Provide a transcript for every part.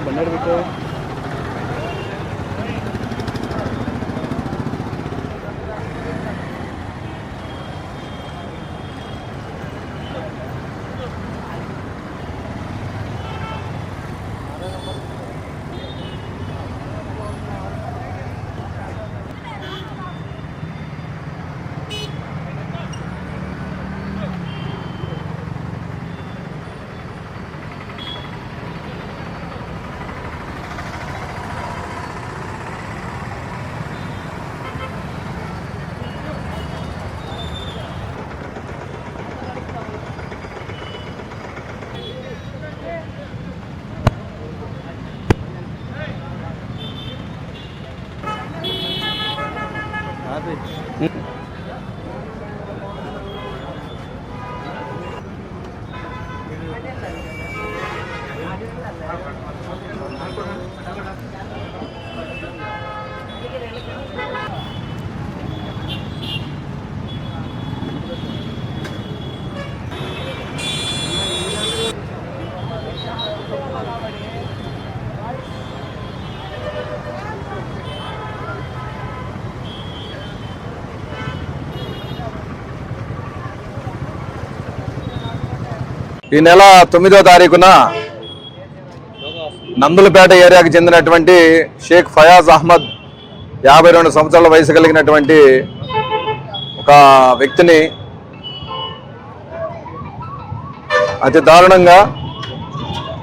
ఈ నెల 9వ తారీఖున నందులపేట ఏరియాకి చెందినటువంటి షేక్ ఫయాజ్ అహ్మద్ 52 సంవత్సరాల వయసు కలిగినటువంటి ఒక వ్యక్తిని అతి దారుణంగా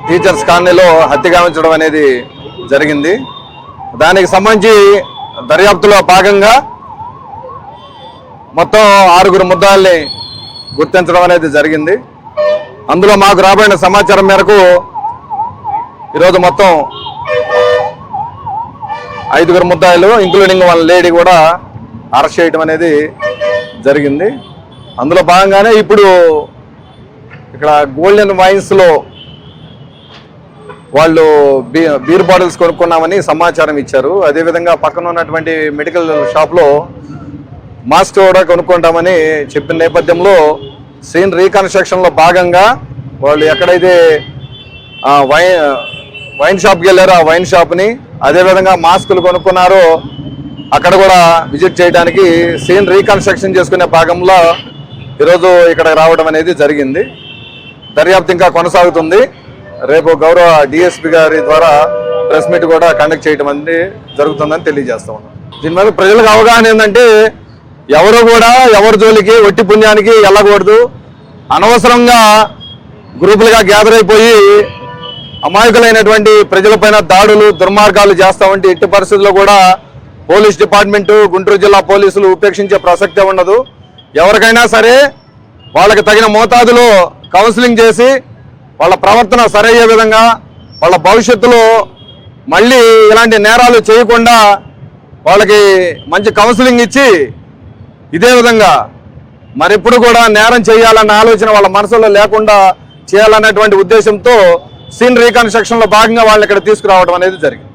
టీచర్స్ కాలనీలో హత్య గావించడం అనేది జరిగింది. దానికి సంబంధించి దర్యాప్తులో భాగంగా మొత్తం 6 ముద్దాల్ని గుర్తించడం అనేది జరిగింది. అందులో మాకు రాబడిన సమాచారం మేరకు ఈరోజు మొత్తం 5 ముద్దాయిలు ఇంక్లూడింగ్ వాళ్ళ లేడీ కూడా అరెస్ట్ చేయడం అనేది జరిగింది. అందులో భాగంగానే ఇప్పుడు ఇక్కడ గోల్డెన్ వైన్స్లో వాళ్ళు బీర్ బాటిల్స్ కొనుక్కున్నామని సమాచారం ఇచ్చారు. అదేవిధంగా పక్కన ఉన్నటువంటి మెడికల్ షాప్లో మాస్క్ కూడా కొనుక్కుంటామని చెప్పిన నేపథ్యంలో సీన్ రీకన్స్ట్రక్షన్లో భాగంగా వాళ్ళు ఎక్కడైతే వైన్ షాప్కి వెళ్ళారో ఆ వైన్ షాప్ని, అదేవిధంగా మాస్కులు కొనుక్కున్నారో అక్కడ కూడా విజిట్ చేయడానికి సీన్ రీకన్స్ట్రక్షన్ చేసుకునే భాగంలో ఈరోజు ఇక్కడ రావడం అనేది జరిగింది. దర్యాప్తు ఇంకా కొనసాగుతుంది. రేపు గౌరవ డిఎస్పీ గారి ద్వారా ప్రెస్ మీట్ కూడా కండక్ట్ చేయడం అనేది జరుగుతుందని తెలియజేస్తా ఉన్నాం. దీని మీద ప్రజలకు అవగాహన ఏంటంటే ఎవరు కూడా ఎవరి జోలికి ఒట్టి పుణ్యానికి వెళ్ళకూడదు. అనవసరంగా గ్రూపులుగా గ్యాదర్ అయిపోయి అమాయకులైనటువంటి ప్రజలపైన దాడులు దుర్మార్గాలు చేస్తామంటే ఎట్టి పరిస్థితుల్లో కూడా పోలీస్ డిపార్ట్మెంటు గుంటూరు జిల్లా పోలీసులు ఉపేక్షించే ప్రసక్తే ఉండదు. ఎవరికైనా సరే వాళ్ళకి తగిన మోతాదులో కౌన్సిలింగ్ చేసి వాళ్ళ ప్రవర్తన సరయ్యే విధంగా వాళ్ళ భవిష్యత్తులో మళ్ళీ ఇలాంటి నేరాలు చేయకుండా వాళ్ళకి మంచి కౌన్సిలింగ్ ఇచ్చి ఇదే విధంగా మరెప్పుడు కూడా నేరం చేయాలన్న ఆలోచన వాళ్ళ మనసులో లేకుండా చేయాలన్నటువంటి ఉద్దేశంతో సీన్ రీకన్స్ట్రక్షన్లో భాగంగా వాళ్ళని ఇక్కడ తీసుకురావడం అనేది జరిగింది.